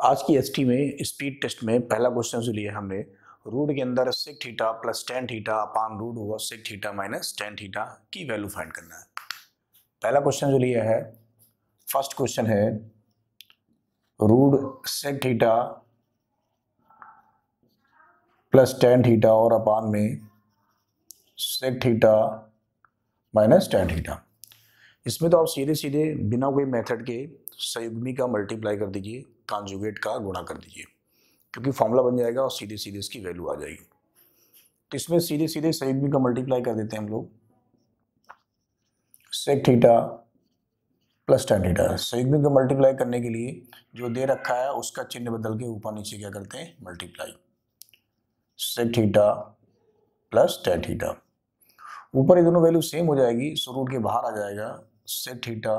आज की एसटी में स्पीड टेस्ट में पहला क्वेश्चन जो लिया हमने, रूट के अंदर sec theta plus tan theta upon root होगा sec theta minus tan theta की वैल्यू फाइंड करना है। पहला क्वेश्चन जो लिया है, फर्स्ट क्वेश्चन है root sec theta plus tan theta और अपान में sec theta minus tan theta. इसमें तो आप सीधे सीधे बिना कोई मेथड के संयुग्मी का मल्टीप्लाई कर दीजिए, कॉन्जुगेट का गुणा कर दीजिए, क्योंकि फॉर्मूला बन जाएगा और सीधे सीधे इसकी वैल्यू आ जाएगी। तो इसमें सीधे सीधे संयुग्मी का मल्टीप्लाई कर देते हैं हम लोग। Sec theta plus tan theta, संयुग्मी का मल्टीप्लाई करने के लिए जो दे रखा है उसका चिन्ह बदल के ऊपर नीचे क्या करते हैं, multiply. Sec theta plus tan theta, ऊपर ये दोनों वैल्यू सेम हो जाएगी, सो रूट के बाहर आ जाएगा sec theta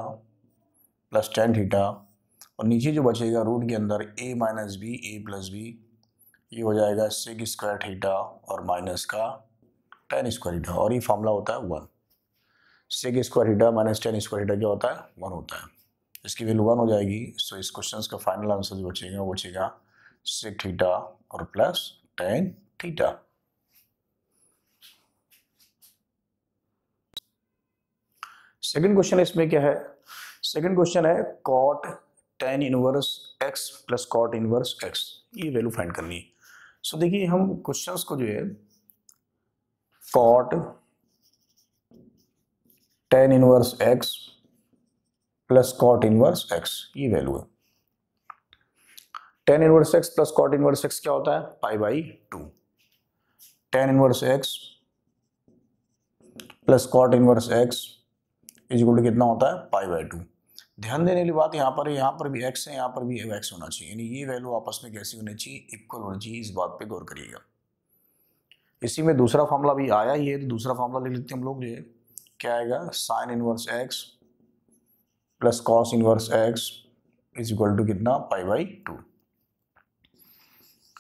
plus tan theta, और नीचे जो बचेगा रूट के अंदर a minus B A plus B, ये हो जाएगा सेक स्क्वायर थीटा और माइनस का टेन स्क्वायर थीटा, और ये फॉर्मूला होता है 1। Sec square theta minus tan square theta क्या होता है, 1 होता है। इसकी वैल्यू 1 हो जाएगी, सो इस क्वेश्चन का फाइनल आंसर जो बचेगा वो बचेगा सेक थीटा और plus tan theta. Second question इसमें क्या है, सेकंड क्वेश्चन है cot tan inverse X plus cot inverse X, ये वैल्यू फाइंड करनी है। सो देखिए हम क्वेश्चंस को जो है cot tan inverse X plus cot inverse X, ये वैल्यू है। Tan inverse X plus cot inverse X क्या होता है, pi by 2। Tan inverse X plus cot inverse X is equal to कितना होता है, पाई बाई 2। ध्यान देने वाली बात यहाँ पर भी x है, यहाँ पर भी x होना चाहिए, यानी ये वैल्यू आपस में कैसी होनी चाहिए, इक्वल होनी चाहिए। इस बात पे गौर करिएगा। इसी में दूसरा फार्मूला भी आया ही है, तो दूसरा फार्मूला ले लेते हैं हम लोग। ये क्या आएगा, sine inverse x plus cos inverse x is equal to कितना, पाई बाई 2।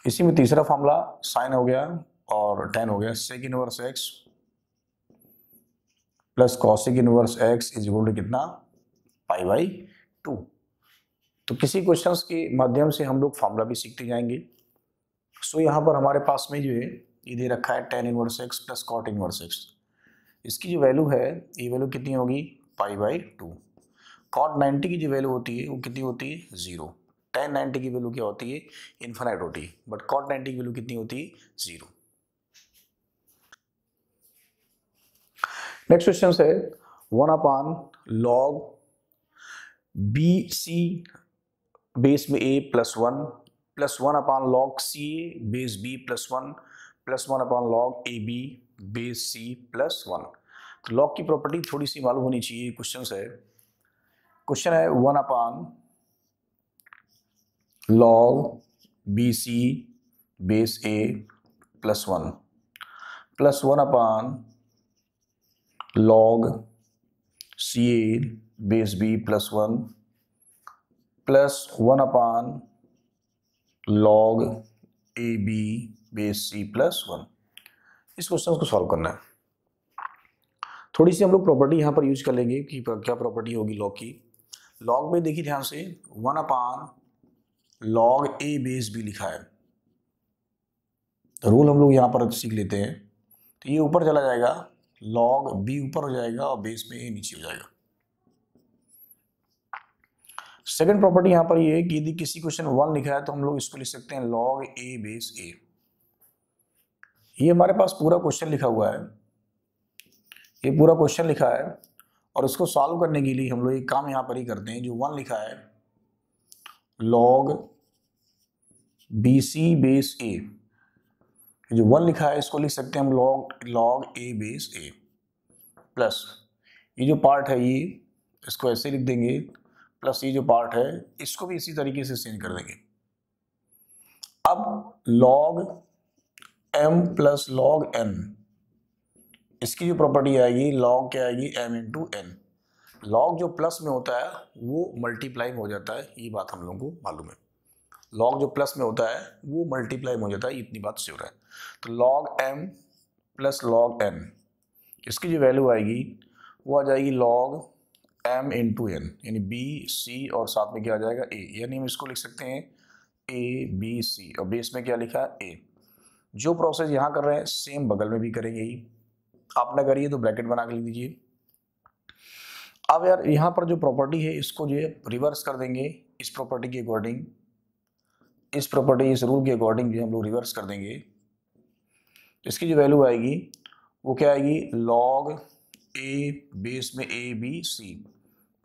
इसी में तीसरा फार्मूला साइन हो गया और टेन हो गया, sec inverse x plus cosec inverse x is equal to कितना, पाई बाई 2। तो किसी क्वेश्चंस के माध्यम से हम लोग फॉर्मूला भी सीखते जाएंगे। सो यहाँ पर हमारे पास में जो है ये दे रखा है tan inverse X plus cot inverse X, इसकी जो वैल्यू है ये वैल्यू कितनी होगी, पाई बाई 2। कॉट 90 की जो वैल्यू होती है वो कितनी होती है, 0। टेन 90 की वैल्यू क्या होती है, इन्फिनाइट होती है, बट कॉट 90 की वैल्यू कितनी होती है, 0। नेक्स्ट क्वेश्चन है 1 upon log B C base में a plus 1 upon log C A base b plus 1 plus 1 upon log A B base C plus 1। तो लॉग की प्रॉपर्टी थोड़ी सी मालूम होनी चाहिए। क्वेश्चन है 1 upon log B C base a plus 1 plus 1 upon log C A base b plus 1 plus 1 upon log A B base C plus 1। इस question को solve करना है। थोड़ी सी हम लोग प्रॉपर्टी यहाँ पर यूज कर लेंगे कि क्या प्रॉपर्टी होगी लॉग की। लॉग में देखिए ध्यान से 1 अपान लॉग ए बेस बी लिखा है, रूल हम लोग यहाँ पर सीख लेते हैं। तो ये ऊपर चला जाएगा, लॉग बी ऊपर हो जाएगा और बेस में ए नीचे हो जाएगा। सेकंड प्रॉपर्टी यहां पर ये है कि यदि किसी क्वेश्चन 1 लिखा है तो हम लोग इसको लिख सकते हैं लॉग ए बेस ए। ये हमारे पास पूरा क्वेश्चन लिखा हुआ है, ये पूरा क्वेश्चन लिखा है, और इसको सॉल्व करने के लिए हम लोग एक काम यहां पर ही करते हैं। जो 1 लिखा है लॉग बी सी बेस ए, जो 1 लिखा है इसको लिख सकते हैं हम लॉग ए बेस ए, प्लस ये जो पार्ट है ये इसको ऐसे लिख देंगे, प्लस ये जो पार्ट है इसको भी इसी तरीके से चेंज कर देंगे। अब log m plus log n, इसकी जो प्रॉपर्टी आएगी लॉग क्या आएगी, m इंटू n। लॉग जो प्लस में होता है वो मल्टीप्लाई में हो जाता है, ये बात हम लोगों को मालूम है। लॉग जो प्लस में होता है वो मल्टीप्लाई में हो जाता है, इतनी बात श्योर है। तो log m plus log n, इसकी जो वैल्यू आएगी वो आ जाएगी लॉग m इंटू n, यानी b c और साथ में क्या आ जाएगा a, यानी हम इसको लिख सकते हैं ABC और बेस में क्या लिखा है A। जो प्रोसेस यहाँ कर रहे हैं सेम बगल में भी करेंगे ही। आपने करिए तो ब्रैकेट बना के लिख दीजिए। अब यार यहाँ पर जो प्रॉपर्टी है इसको जो है रिवर्स कर देंगे इस प्रॉपर्टी के अकॉर्डिंग, इस प्रॉपर्टी इस रूल के अकॉर्डिंग जो हम लोग रिवर्स कर देंगे। इसकी जो वैल्यू आएगी वो क्या आएगी, लॉग A बेस में ABC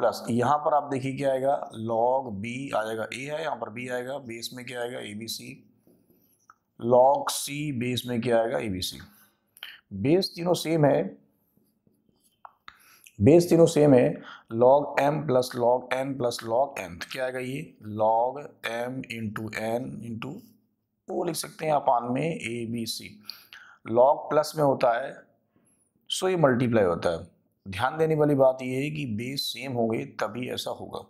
प्लस यहाँ पर आप देखिए क्या आएगा, लॉग B आ जाएगा, A है यहाँ पर B आएगा, बेस में क्या आएगा ABC, लॉग C बेस में क्या आएगा ABC। बेस तीनों सेम है, बेस तीनों सेम है, log m plus log n plus log n क्या आएगा ये, log m into n into वो लिख सकते हैं अपान में ABC। log प्लस में होता है सो ये मल्टीप्लाई होता है। ध्यान देने वाली बात ये है कि बेस सेम होंगे तभी ऐसा होगा।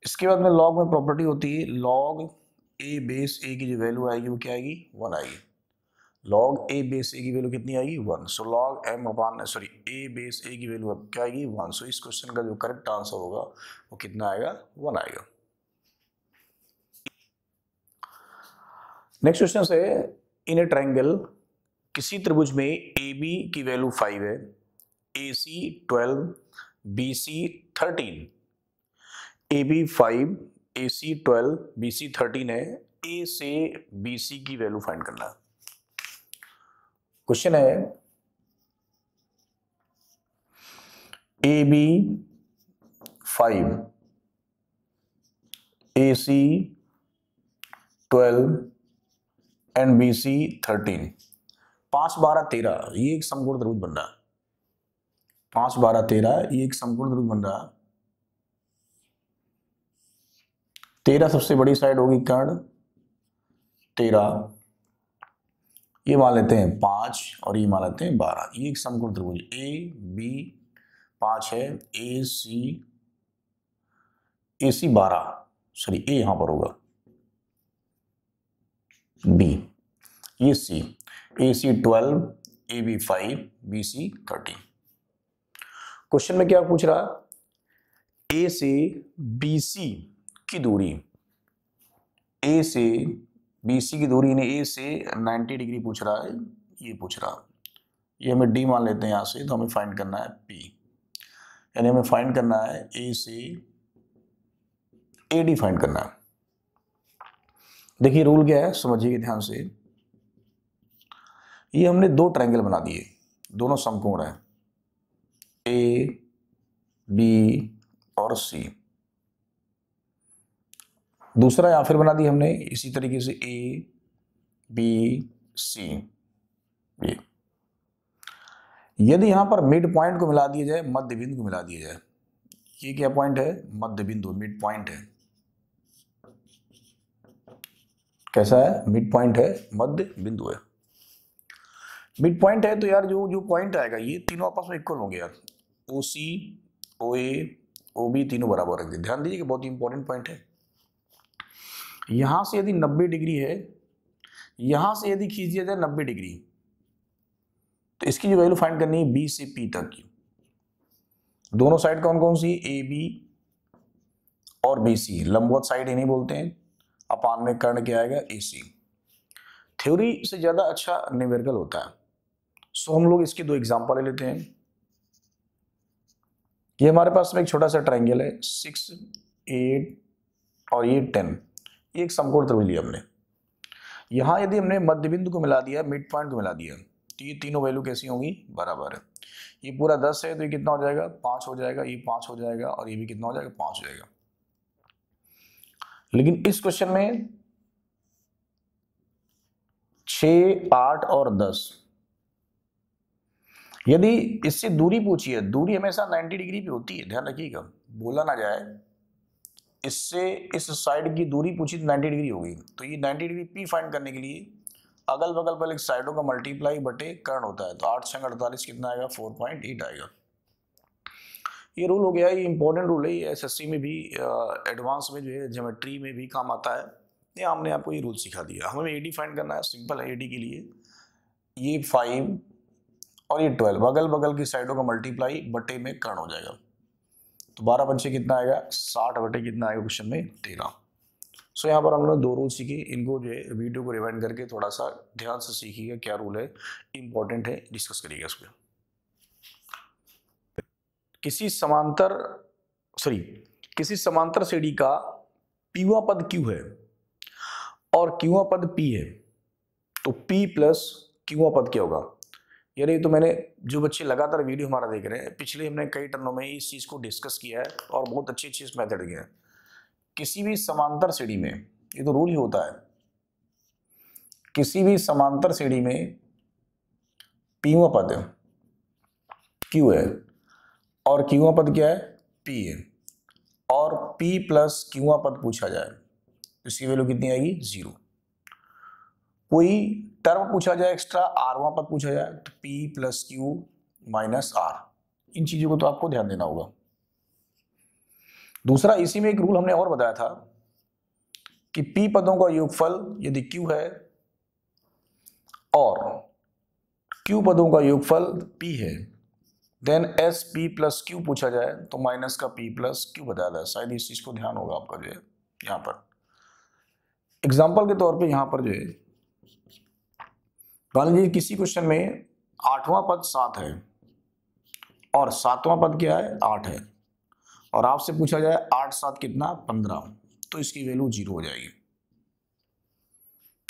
इसके बाद में log में प्रॉपर्टी होती है log a बेस a की जो वैल्यू आएगी वो क्या आएगी, 1 आएगी। log a बेस a की वैल्यू कितनी आएगी, 1। सो log m upon sorry a base a की वैल्यू क्या आएगी, 1। सो इस क्वेश्चन का जो करेक्ट आंसर होगा वो कितना आएगा, 1 आएगा। नेक्स्ट क्वेश्चन से, इन ए ट्रायंगल किसी त्रिभुज में AB की वैल्यू 5 है, AC 12, BC 13। AB 5, AC 12, BC 13 है, A से BC की वैल्यू फाइंड करना है। क्वेश्चन है AB 5, AC 12 एंड BC 13। 5, 12, 13 ये एक समकोण त्रिभुज बन रहा है। 5, 12, 13 ये एक समकोण त्रिभुज बन रहा है। 13 सबसे बड़ी साइड होगी कर्ण, 13 ये मान लेते हैं 5 और ये मान लेते हैं 12। ये एक समकोण त्रिभुज AB 5 है, AC 12 सॉरी A यहां पर होगा, B ये C, AC 12, AB 5, BC 13। Question में क्या पूछ रहा है, A से BC की दूरी, A से BC की दूरी यानी A से 90 डिग्री पूछ रहा है, ये पूछ रहा है। ये हमें D मान लेते हैं यहाँ से, तो हमें फाइंड करना है P, यानी हमें फाइंड करना है A से AD फाइंड करना है। देखिए रूल क्या है, समझिए ध्यान से। ये हमने दो ट्रायंगल बना दिए, दोनों समकोण हैं, A, B और C। दूसरा या फिर बना दी हमने इसी तरीके से A, B, C। ये यदि यहां पर मिड पॉइंट को मिला दिया जाए, मध्य बिंदु को मिला दिया जाए, ये क्या पॉइंट है, मध्य बिंदु, मिड पॉइंट है। कैसा है, मिड पॉइंट है, मध्य बिंदु है। मिड पॉइंट है तो यार जो जो पॉइंट आएगा ये तीनों आपस में इक्वल होंगे यार, OC, OA, OB तीनों बराबर होंगे। ध्यान दीजिए कि बहुत इंपॉर्टेंट पॉइंट है। यहां से यदि 90 डिग्री है, यहां से यदि खींच दिया जाए 90 डिग्री, तो इसकी जो वैल्यू फाइंड करनी है B से P तक की। दोनों साइड कौन कौन सी, AB और BC, लंबवत साइड ही नहीं बोलते हैं, अपान में कर्ण क्या आएगा, AC। थ्योरी से ज्यादा अच्छा न्यूमेरिकल होता है। सो हम लोग इसके दो एग्जांपल ले लेते हैं। ये हमारे पास में एक छोटा सा ट्रायंगल है, 6, 8 और ये 10। ये एक समकोण त्रिभुज लिया हमने। यहां यदि हमने मध्य बिंदु को मिला दिया, मिड पॉइंट को मिला दिया, तो ये तीनों वैल्यू कैसी होंगी, बराबर है। ये पूरा 10 है तो ये कितना हो जाएगा, 5 हो जाएगा, ये 5 हो जाएगा और ये भी कितना हो जाएगा, 5 हो जाएगा। लेकिन इस क्वेश्चन में 6, 8 और 10, यदि इससे दूरी पूछी है, दूरी हमेशा 90 डिग्री पे होती है, ध्यान रखिएगा, बोला ना जाए। इससे इस साइड की दूरी पूछी तो 90 डिग्री होगी, तो ये 90 डिग्री P फाइंड करने के लिए अगल बगल पर साइडों का मल्टीप्लाई बटे कर्ण होता है, तो 8 6 48 कितना आएगा, 4.8 आएगा। ये रूल हो गया, ये इंपॉर्टेंट रूल है, ये SSC में भी एडवांस में जो है ज्योमेट्री में भी काम आता है। ये हमने आपको ये रूल सिखा दिया। हमें AD फाइंड करना है, सिंपल है। AD के लिए ये 5 और ये 12 अगल बगल की साइडों का मल्टीप्लाई बटे में कर्ण हो जाएगा, तो 12 पंचे कितना आएगा, 60 बटे कितना आएगा क्वेश्चन में, 13। सो यहाँ पर हम लोग 2 रूल सीखे, इनको जो है वीडियो को रिवाइंड करके थोड़ा सा ध्यान से सीखिएगा क्या रूल है, इंपॉर्टेंट है, डिस्कस करिएगा इस पर। किसी समांतर सीढ़ी का पीवा पद Q है और क्यूआ पद P है, तो P प्लस क्यूआ पद क्या होगा? यानी तो मैंने, जो बच्चे लगातार वीडियो हमारा देख रहे हैं, पिछले हमने कई टर्नों में इस चीज को डिस्कस किया है और बहुत अच्छी चीज मेथड किया है। किसी भी समांतर सीढ़ी में, ये तो रूल ही होता है, किसी भी समांतर सीढ़ी में पीवा पद Q है और क्यूआ पद क्या है? P है, और P प्लस क्यूआ पद पूछा जाए तो इसकी वैल्यू कितनी आएगी? 0। कोई टर्म पूछा जाए एक्स्ट्रा, आरवां पद पूछा जाए तो P plus Q minus R। इन चीजों को तो आपको ध्यान देना होगा। दूसरा, इसी में एक रूल हमने और बताया था कि P पदों का योगफल यदि Q है और Q पदों का योगफल P है, then S P plus Q पूछा जाए तो माइनस का P प्लस Q बताया जाए। शायद इस चीज को ध्यान होगा आपका जो है। यहाँ पर एग्जाम्पल के तौर पे यहाँ पर जो है, मान लीजिए किसी क्वेश्चन में 8वां पद 7 है और 7वां पद क्या है? 8 है, और आपसे पूछा जाए 8 7 कितना? 15, तो इसकी वैल्यू 0 हो जाएगी।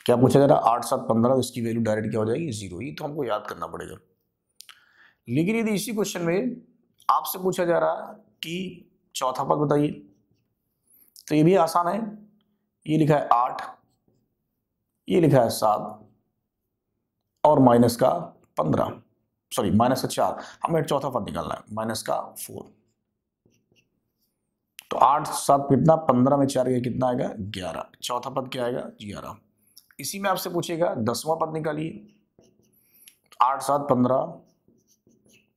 क्या पूछा जा रहा है? 8 7 15, तो इसकी वैल्यू डायरेक्ट क्या हो जाएगी? 0। ये तो हमको याद करना पड़ेगा। लेकिन यदि इसी क्वेश्चन में आपसे पूछा जा रहा है कि चौथा पद बताइए, तो ये भी आसान है। ये लिखा है 8, ये लिखा है 7 और माइनस का 15, सॉरी माइनस का 4, हमें चौथा पद निकालना है, माइनस का 4। तो 8 7 कितना? 15 में 4 गया, कितना आएगा? 11। चौथा पद क्या आएगा? 11। इसी में आपसे पूछेगा 10वां पद निकालिए, 8 7 15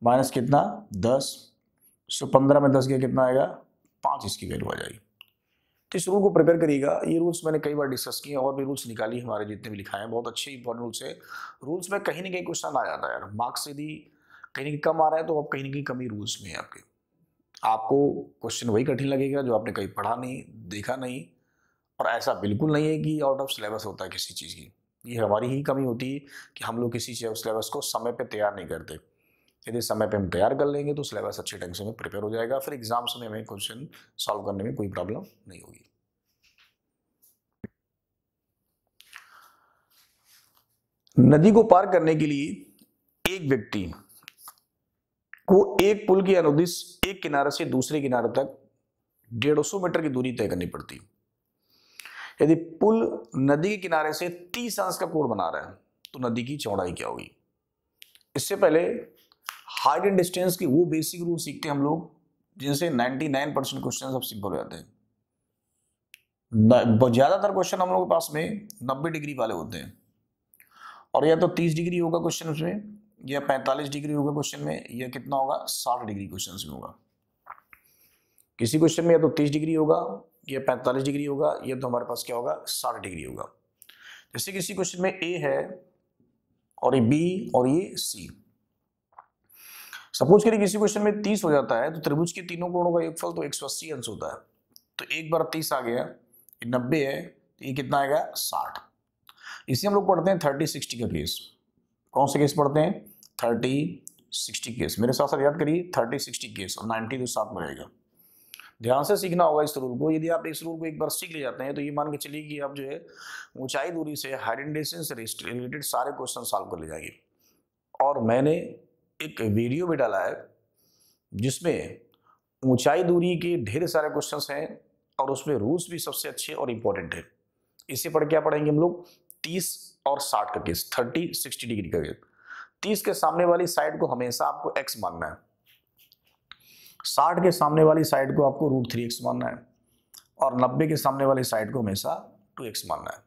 माइनस कितना? 10। सो 15 में 10 गया, कितना आएगा? 5, इसकी वैल्यू आ जाएगी। तो इस रूल को प्रिपेयर करिएगा। ये रूल्स मैंने कई बार डिस्कस किए और भी रूल्स निकाली हमारे जितने भी लिखा है, बहुत अच्छे इंपॉर्टेंट रूल्स है। रूल्स में कहीं ना कहीं क्वेश्चन आ जाता है यार, मार्क्स यदि कहीं ना कहीं कम आ रहा है तो अब कहीं ना कहीं कमी रूल्स में है आपके। आपको क्वेश्चन वही कठिन लगेगा जो आपने कहीं पढ़ा नहीं, देखा नहीं। और ऐसा बिल्कुल नहीं है कि आउट ऑफ सिलेबस होता है किसी चीज़ की, ये हमारी ही कमी होती है कि हम लोग किसी सिलेबस को समय पे तैयार नहीं करते। यदि समय पे हम तैयार कर लेंगे तो सिलेबस अच्छे ढंग से प्रिपेयर हो जाएगा, फिर एग्जाम्स में हमें क्वेश्चन सॉल्व करने में कोई प्रॉब्लम नहीं होगी। नदी को पार करने के लिए एक व्यक्ति को एक पुल के अनुदिश एक किनारे से दूसरे किनारे तक 150 मीटर की दूरी तय करनी पड़ती। यदि पुल नदी के किनारे से 30 अंश का कोण बना रहा है तो नदी की चौड़ाई क्या होगी? इससे पहले हाइट एंड डिस्टेंस की वो बेसिक रूल सीखते हैं हम लोग, जिनसे 99% क्वेश्चन अब सिंपल हो जाते हैं। ज्यादातर क्वेश्चन हम लोग के पास में 90 डिग्री वाले होते हैं, और या तो 30 डिग्री होगा क्वेश्चन उसमें, या 45 डिग्री होगा क्वेश्चन में, या कितना होगा? 60 डिग्री क्वेश्चन में होगा। किसी क्वेश्चन में या तो 30 डिग्री होगा, या 45 डिग्री होगा, या तो हमारे पास क्या होगा? 60 डिग्री होगा। जैसे किसी क्वेश्चन में ए है और ये बी और ये सी। सपोज करिए किसी क्वेश्चन में 30 हो जाता है तो त्रिभुज के तीनों कोणों का योगफल तो 180 अंश होता है। तो एक बार 30 आ गया, ये 90 है, तो ये कितना आएगा? 60। इसे हम लोग पढ़ते हैं 30-60 का केस। कौन से केस पढ़ते हैं? 30-60 केस। मेरे साथ साथ याद करिए 30-60 केस, और 90 तो साथ में रहेगा। ध्यान से सीखना होगा इस रूल को। यदि आप इस रूल को एक बार सीख ले जाते हैं तो ये मान के चलिए कि आप जो है ऊंचाई दूरी से, हाइट एंड डिस्टेंस से रिलेटेड सारे क्वेश्चन सॉल्व कर ले जाएंगे। और मैंने एक वीडियो भी डाला है जिसमें ऊंचाई दूरी के ढेर सारे क्वेश्चंस हैं और उसमें रूल्स भी सबसे अच्छे और इंपॉर्टेंट है। इसे पढ़ क्या पढ़ेंगे हम लोग? 30 और 60 का केस, 30-60 डिग्री का केस। 30 के सामने वाली साइड को हमेशा आपको x मानना है, 60 के सामने वाली साइड को आपको √3x मानना है, और 90 के सामने वाली साइड को हमेशा 2x मानना है।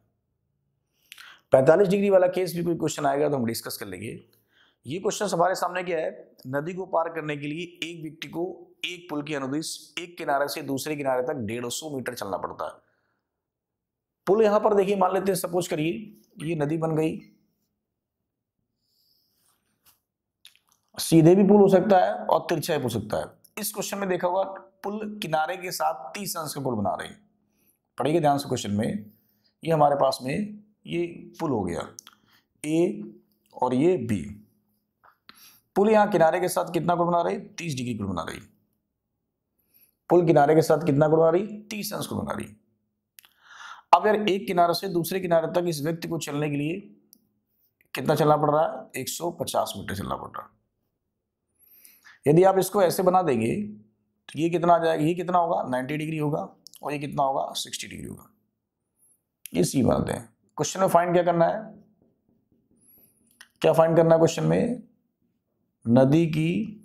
45 डिग्री वाला केस भी कोई क्वेश्चन आएगा तो हम डिस्कस कर लेंगे। ये क्वेश्चन हमारे सामने क्या है? नदी को पार करने के लिए एक व्यक्ति को एक पुल के अनुदिश एक किनारे से दूसरे किनारे तक 150 मीटर चलना पड़ता है। पुल यहां पर देखिए, मान लेते हैं सपोज करिए ये नदी बन गई, सीधे भी पुल हो सकता है और तिरछा भी हो सकता है। इस क्वेश्चन में देखा होगा पुल किनारे के साथ 30 अंश का पुल बना रहे हैं, पढ़िएगा ध्यान से क्वेश्चन में। ये हमारे पास में ये पुल हो गया ए और ये बी। पुल यहाँ किनारे के साथ कितना कोण बना रही? 30 डिग्री कोण बना रही। पुल किनारे के साथ कितना कोण बना रही? 30 अंश कोण बना रही। अब यार एक किनारे से दूसरे किनारे तक इस व्यक्ति को चलने के लिए कितना चलना पड़ रहा है? 150 मीटर चलना पड़ रहा है। यदि आप इसको ऐसे बना देंगे तो ये कितना आ जाएगा? ये कितना होगा? 90 डिग्री होगा और ये कितना होगा? 60 डिग्री होगा। ये सी बनाते हैं। क्वेश्चन में फाइंड क्या करना है? क्या फाइंड करना है क्वेश्चन में? नदी की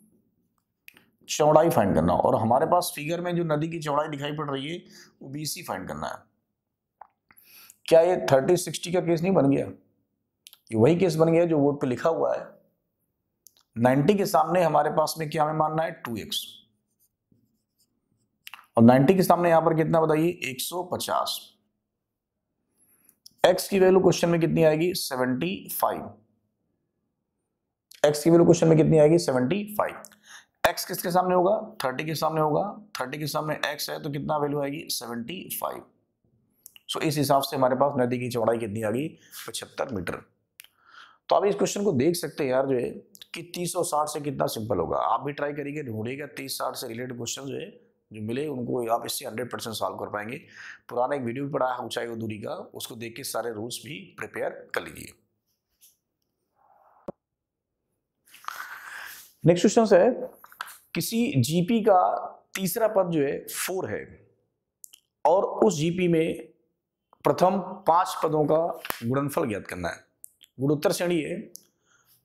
चौड़ाई फाइंड करना। और हमारे पास फिगर में जो नदी की चौड़ाई दिखाई पड़ रही है वो BC फाइंड करना है। क्या ये 30-60 का केस नहीं बन गया? ये वही केस बन गया जो बोर्ड पे लिखा हुआ है। 90 के सामने हमारे पास में क्या हमें मानना है? 2x, और 90 के सामने यहां पर कितना बताइए? 150। x की वैल्यू क्वेश्चन में कितनी आएगी? 75। x की वैल्यू क्वेश्चन में कितनी आएगी? 75। x किसके सामने होगा? 30 के सामने होगा। 30 के सामने x है तो कितना वैल्यू आएगी? 75। सो इस हिसाब से हमारे पास नदी की चौड़ाई कितनी आ गई? 75 मीटर। तो आप इस क्वेश्चन को देख सकते हैं यार जो है कि 30 और 60 से कितना सिंपल होगा। आप भी ट्राई करिए, ढूंढिएगा 30-60 से रिलेटेड क्वेश्चन जो है जो मिले उनको आप इससे 100% सॉल्व कर पाएंगे। पुराना एक वीडियो भी पढ़ा है ऊंचाई और दूरी का, उसको देख के सारे रूल्स भी प्रिपेयर कर लीजिए। नेक्स्ट क्वेश्चन है, किसी जीपी का तीसरा पद जो है 4 है और उस जीपी में प्रथम 5 पदों का गुणनफल ज्ञात करना है। गुणोत्तर श्रेणी है।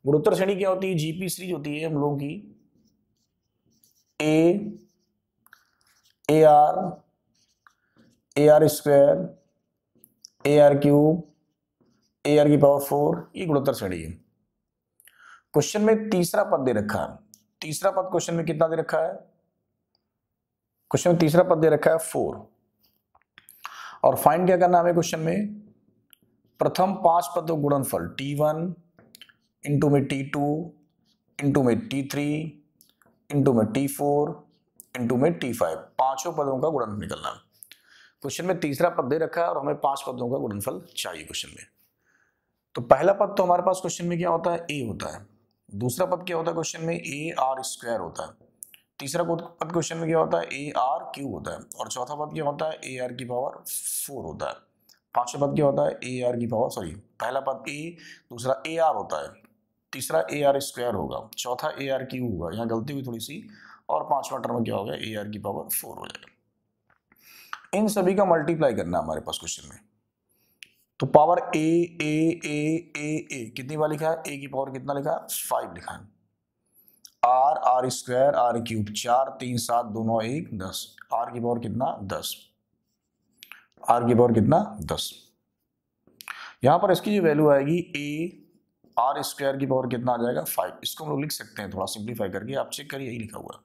गुणोत्तर श्रेणी क्या होती है? जीपी सीरीज होती है हम लोगों की A R square, AR cube, AR की पावर 4, ये गुणोत्तर श्रेणी है। क्वेश्चन में तीसरा पद दे रखा है। तीसरा पद क्वेश्चन में कितना दे रखा है? क्वेश्चन में तीसरा पद दे रखा है 4, और फाइंड क्या करना है हमें क्वेश्चन में? प्रथम 5 पदों गुणनफल T1 इंटू में T2 इंटू में T3 इंटू में T4 इंटू में T5, पांचों पदों का गुणनफल निकलना है। क्वेश्चन में तीसरा पद दे रखा है और हमें 5 पदों का गुणनफल चाहिए क्वेश्चन में। तो पहला पद तो हमारे पास क्वेश्चन में क्या होता है? A होता है। दूसरा पद क्या होता है क्वेश्चन में? AR स्क्वायर होता है। तीसरा पद क्वेश्चन में क्या होता है? AR क्यूब होता है। और चौथा पद क्या होता है? AR की पावर 4 होता है। पांचवा पद क्या होता है? AR की पावर, सॉरी, पहला पद A, दूसरा AR होता है, तीसरा AR स्क्वायर होगा, चौथा AR क्यूब होगा, यहाँ गलती हुई थोड़ी सी, और पांचवा टर्म क्या होगा? AR की पावर 4 हो जाएगा। इन सभी का मल्टीप्लाई करना हमारे पास क्वेश्चन में। तो पावर ए कितनी बार लिखा है? A की पावर कितना लिखा है? 5 लिखा है। R square, R cube, 4 3 7 2 9 1 10, R की पावर कितना? 10। R की पावर कितना? 10। यहां पर इसकी जो वैल्यू आएगी AR स्क्वायर की पावर कितना आ जाएगा? 5। इसको हम लोग लिख सकते हैं थोड़ा सिंप्लीफाई करके, आप चेक करिए, यही लिखा हुआ है।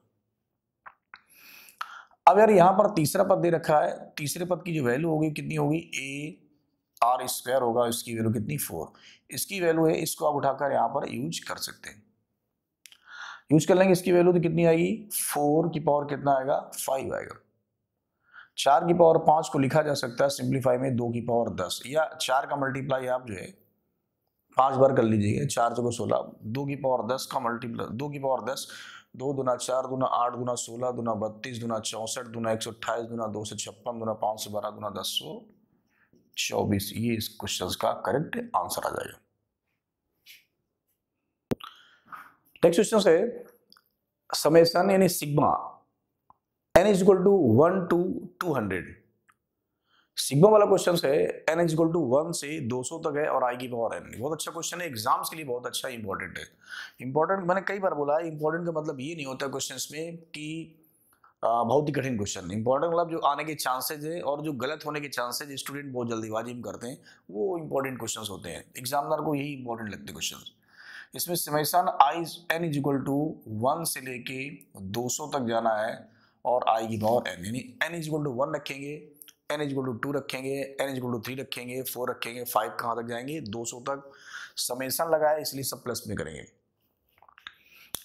अब यार यहां पर तीसरा पद दे रखा है, तीसरे पद की जो वैल्यू होगी कितनी होगी? AR स्क्वायर होगा, इसकी वैल्यू कितनी? 4। इसकी वैल्यू है, इसको आप उठाकर यहां पर यूज कर सकते हैं। यूज कर लेंगे इसकी वैल्यू तो कितनी आएगी? 4 की पावर कितना आएगा? 5 आएगा। 4 की पावर 5 को लिखा जा सकता है सिंप्लीफाई में 2 की पावर 10, या 4 का मल्टीप्लाई आप जो है 5 बार कर लीजिएगा। 4 चौको 16, 2 की पावर 10 का मल्टीप्लाई, 2 की पावर 10, 2 दूना 4 दूना 8 दूना 16 दूना 32 दूना 64 दूना 128 दूना 256 दूना 512 दूना 1024, ये इस क्वेश्चन का करेक्ट आंसर आ जाएगा। नेक्स्ट क्वेश्चन है, समेशन यानी sigma n is equal to 1 to 200। Sigma वाला क्वेश्चन है, n इज इक्वल टू 1 से 200 तक है और i की पावर n। बहुत अच्छा क्वेश्चन है, एग्जाम्स के लिए बहुत अच्छा इंपॉर्टेंट है। इंपॉर्टेंट मैंने कई बार बोला है, इंपॉर्टेंट का मतलब ये नहीं होता क्वेश्चंस में कि बहुत ही कठिन क्वेश्चन। इंपॉर्टेंट मतलब जो आने के चांसेज है और जो गलत होने के चांसेज स्टूडेंट बहुत जल्दीबाजी में करते हैं, वो इंपॉर्टेंट क्वेश्चंस होते हैं। एग्जामिनर को यही इंपॉर्टेंट लगते हैं क्वेश्चन। इसमें summation n is equal to 1 से लेके 200 तक जाना है और i की पावर n, यानी n इज इक्वल टू 1 रखेंगे, n इज इक्वल टू 2 रखेंगे, n इज इक्वल टू 3 रखेंगे, 4 रखेंगे, 5 कहाँ तक जाएंगे? 200 तक। समेशन लगाए इसलिए सब प्लस में करेंगे।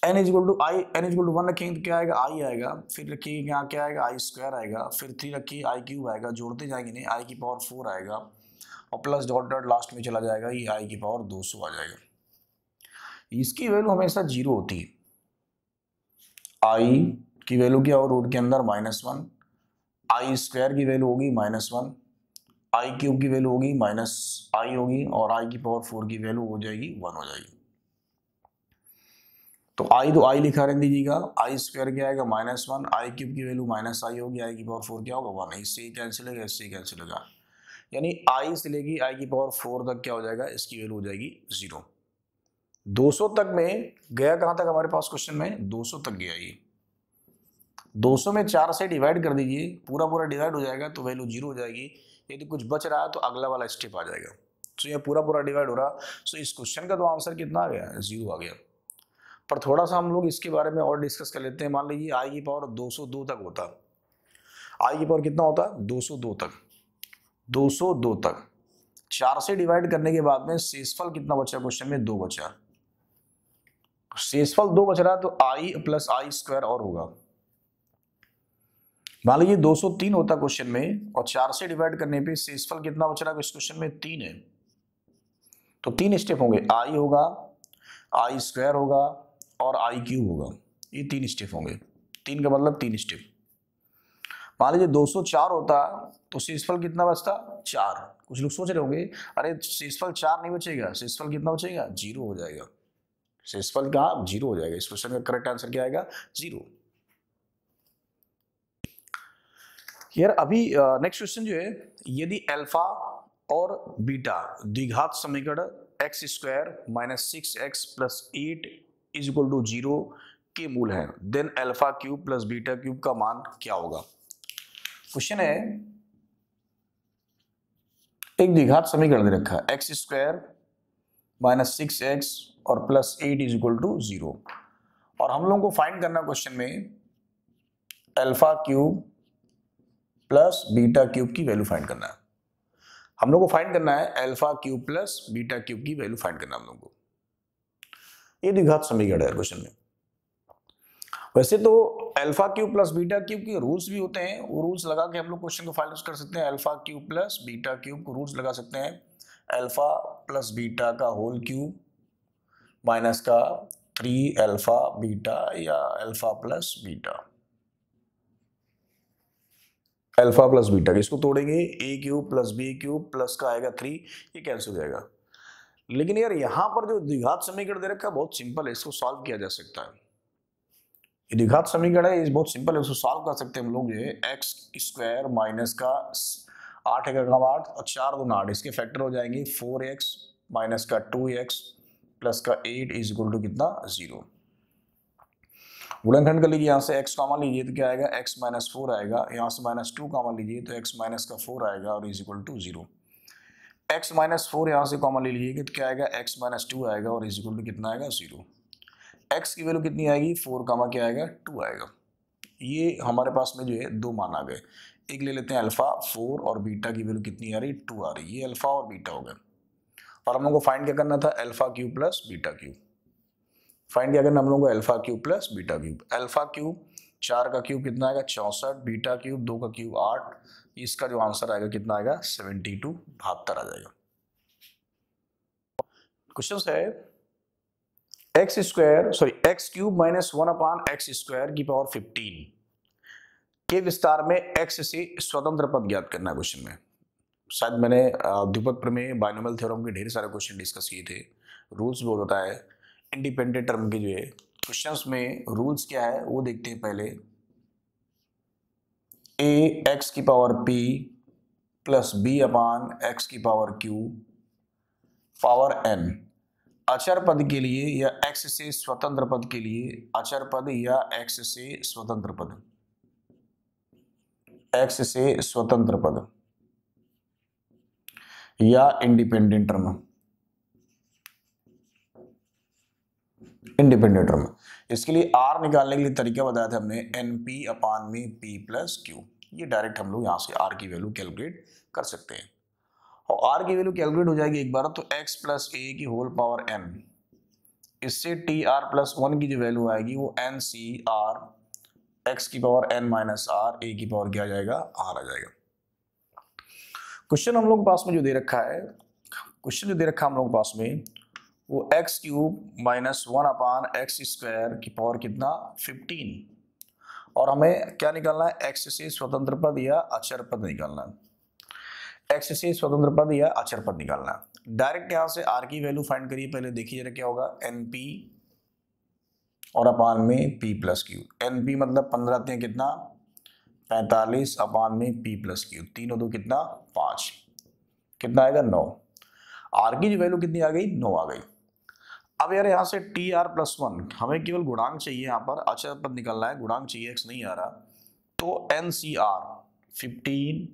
n equal to I, n equal to 1 रखेंगे तो क्या आएगा, आई आएगा, फिर रखिए यहाँ क्या आएगा, आई स्क्वायर आएगा, फिर 3 रखिए आई क्यूब आएगा, जोड़ते जाएंगे नहीं, आई की पावर 4 आएगा, और प्लस डॉट डॉट लास्ट में चला जाएगा, ये आई की पावर 200 आ जाएगा। इसकी वैल्यू हमेशा जीरो होती है। आई की वैल्यू क्या हो, रूट के अंदर -1, आई स्क्वायर की वैल्यू होगी -1, आई क्यूब की वैल्यू होगी माइनस आई होगी, और आई की पावर 4 की वैल्यू हो जाएगी 1 हो जाएगी। तो आई तो आई लिखा रहने दीजिएगा, आई स्क्वायर क्या आएगा -1, आई क्यूब की वैल्यू माइनस आई होगी, आई की पावर 4 क्या होगा 1, इससे कैंसिल होगा, इससे कैंसिल होगा, यानी आई से लेगी आई की पावर 4 तक क्या हो जाएगा, इसकी वैल्यू हो जाएगी 0। 200 तक में गया, कहां तक हमारे पास क्वेश्चन में 200 तक गया, ये 200 में 4 से डिवाइड कर दीजिए, पूरा पूरा डिवाइड हो जाएगा तो वैल्यू 0 हो जाएगी। यदि कुछ बच रहा है तो अगला वाला स्टेप आ जाएगा। तो ये पूरा पूरा डिवाइड हो रहा, सो इस क्वेश्चन का तो आंसर कितना आ गया, 0 आ गया। पर थोड़ा सा हम लोग इसके बारे में और डिस्कस कर लेते हैं। मान लीजिए आई की पावर 202 तक होता, आई की पावर कितना होता, 202 तक, 202 तक 4 से डिवाइड करने के बाद में शेषफल कितना बचा, क्वेश्चन में 2 बचा, शेषफल 2 बच रहा है तो आई प्लस आई स्क्वायर और होगा। मान लीजिए 203 होता क्वेश्चन में, और 4 से डिवाइड करने पे शेषफल कितना बच रहा है इस क्वेश्चन में, 3 है। तो 3 स्टेप होंगे, आई होगा, आई स्क्वायर होगा और आई क्यूब होगा, ये 3 स्टेप होंगे। 3 का मतलब 3 स्टेप। मान लीजिए 204 होता तो शेषफल कितना बचता, 4। कुछ लोग सोच रहे होंगे अरे शेषफल 4 नहीं बचेगा, शेषफल कितना बचेगा, 0 हो जाएगा। शेषफल का 0 हो जाएगा। इस क्वेश्चन का करेक्ट आंसर क्या आएगा, 0। यार अभी नेक्स्ट क्वेश्चन जो है, यदि अल्फा और बीटा द्विघात समीकरण X square minus 6x plus 8 is equal to 0 के मूल है, then alpha cube plus beta cube का मान क्या होगा। क्वेश्चन है, एक द्विघात समीकरण दे रखा है एक्स स्क्वायर माइनस 6x और प्लस 8 इज इक्वल टू 0, और हम लोगों को फाइंड करना क्वेश्चन में alpha cube plus beta cube की वैल्यू फाइंड करना है। हम लोग को फाइंड करना है alpha cube plus beta cube की वैल्यू फाइंड करना है हम लोग को। ये द्विघात समीकरण है क्वेश्चन में। वैसे तो alpha cube plus beta cube के रूल्स भी होते हैं, वो रूल्स लगा के हम लोग क्वेश्चन को फाइंड कर सकते हैं। Alpha cube plus beta cube को रूल्स लगा सकते हैं, अल्फा प्लस बीटा का होल क्यूब माइनस का 3 अल्फा बीटा, या alpha plus beta, alpha plus beta. इसको तोड़ेंगे, A cube plus B cube plus का आएगा 3, ये कैंसिल हो जाएगा। लेकिन यार यहाँ पर जो द्विघात समीकरण दे रखा है बहुत सिंपल है, इसको सॉल्व किया जा सकता है। ये द्विघात समीकरण है, ये बहुत सिंपल है, इसको सॉल्व कर सकते हैं हम लोग। ये एक्स स्क्वायर माइनस का 8 का 8 और 4 दूना 8, इसके फैक्टर हो जाएंगे 4x माइनस का 2x प्लस का 8 इज इक्वल टू कितना, 0। गुणनखंड कर लीजिए, यहाँ से x कॉमन लीजिए तो क्या आएगा, x माइनस 4 आएगा, यहाँ से -2 कॉमन लीजिए तो x माइनस का 4 आएगा और is equal to 0। x minus 4 यहाँ से कॉमन ले लीजिए तो क्या आएगा, x माइनस 2 आएगा और इज इक्वल टू कितना आएगा, 0। x की वैल्यू कितनी आएगी, 4 कामा क्या आएगा, 2 आएगा। ये हमारे पास में जो है 2 मान आ गए। एक ले लेते हैं अल्फा 4 और बीटा की वैल्यू कितनी आ रही, 2 आ रही। ये अल्फा और बीटा हो गया, और हम लोग को फाइंड क्या करना था, alpha cube plus beta cube. Find क्या करना हम लोग को, alpha cube plus beta cube. Alpha cube 4 का क्यूब कितना आएगा, 64, बीटा क्यूब 2 का क्यूब 8, इसका जो आंसर आएगा कितना आएगा, 72, 72 आ जाएगा। क्वेश्चन है एक्स क्यूब माइनस 1 अपान एक्स स्क्वायर की पावर 15 के विस्तार में एक्स से स्वतंत्र पद ज्ञात करना है। क्वेश्चन में शायद मैंने द्विपद प्रमेय, बाइनोमियल थ्योरम के ढेर सारे क्वेश्चन डिस्कस किए थे। रूल्स बहुत होता है इंडिपेंडेंट टर्म के, जो है क्वेश्चंस में रूल्स क्या है वो देखते हैं पहले। ए एक्स की पावर p प्लस बी अपान एक्स की पावर q पावर n अचर पद के लिए या x से स्वतंत्र पद के लिए, अचर पद या x से स्वतंत्र पद, x से स्वतंत्र पद या इंडिपेंडेंट टर्म, इंडिपेंडेंट टर्म। इसके लिए r निकालने के लिए तरीका बताया था हमने, np अपान में p प्लस q। ये डायरेक्ट हम लोग यहाँ से r की वैल्यू कैलकुलेट कर सकते हैं, और r की वैल्यू कैलकुलेट हो जाएगी एक बार तो x प्लस a की होल पावर n इससे टी आर प्लस 1 की जो वैल्यू आएगी वो एन सी आर एक्स की power N minus R A की पावर क्या आ जाएगा, आर आ जाएगा। क्वेश्चन हम लोग के पास में जो दे रखा है, क्वेश्चन जो दे रखा है हम लोग के पास में वो एक्स क्यूब माइनस 1 अपान एक्स स्क्वायर की पावर कितना 15, और हमें क्या निकालना है, एक्स से स्वतंत्र पद या अचर पद निकालना है। एक्स से स्वतंत्र पद या अचर पद निकालना है। डायरेक्ट यहां से आर की वैल्यू फाइंड करिए, पहले देखिए जरा क्या होगा, एन पी और अपान में P plus Q. N P मतलब 15 × 3 कितना 45 अपान में पी प्लस क्यू, 3 और 2 कितना 5, कितना आएगा 9। आर की जो वैल्यू कितनी आ गई, 9 आ गई। अब यार यहाँ से टी आर प्लस 1 हमें केवल गुणांक चाहिए, यहाँ पर अचर पद निकलना है, गुणांक चाहिए, एक्स नहीं आ रहा, तो N C R 15,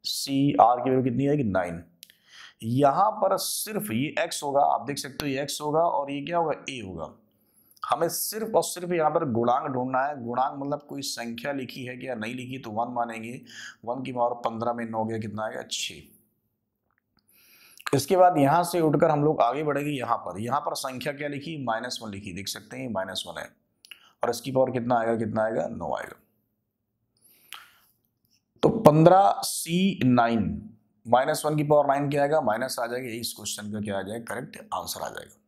C R की वैल्यू कितनी आएगी 9। यहाँ पर सिर्फ ये एक्स होगा, आप देख सकते हो ये एक्स होगा और ये क्या होगा, ए होगा। हमें सिर्फ और सिर्फ यहाँ पर गुणांक ढूंढना है। गुणांक मतलब कोई संख्या लिखी है क्या, नहीं लिखी तो 1 मानेंगे। 1 की पावर 15 में 9 गया, कितना आएगा 6। इसके बाद यहां से उठकर हम लोग आगे बढ़ेंगे, यहाँ पर संख्या क्या लिखी, -1 लिखी, देख सकते हैं -1 है, और इसकी पावर कितना आएगा, 9 आएगा। तो 15C9 -1 की पावर 9 क्या आएगा, माइनस आ जाएगा। इस क्वेश्चन का क्या आ जाएगा, करेक्ट आंसर आ जाएगा।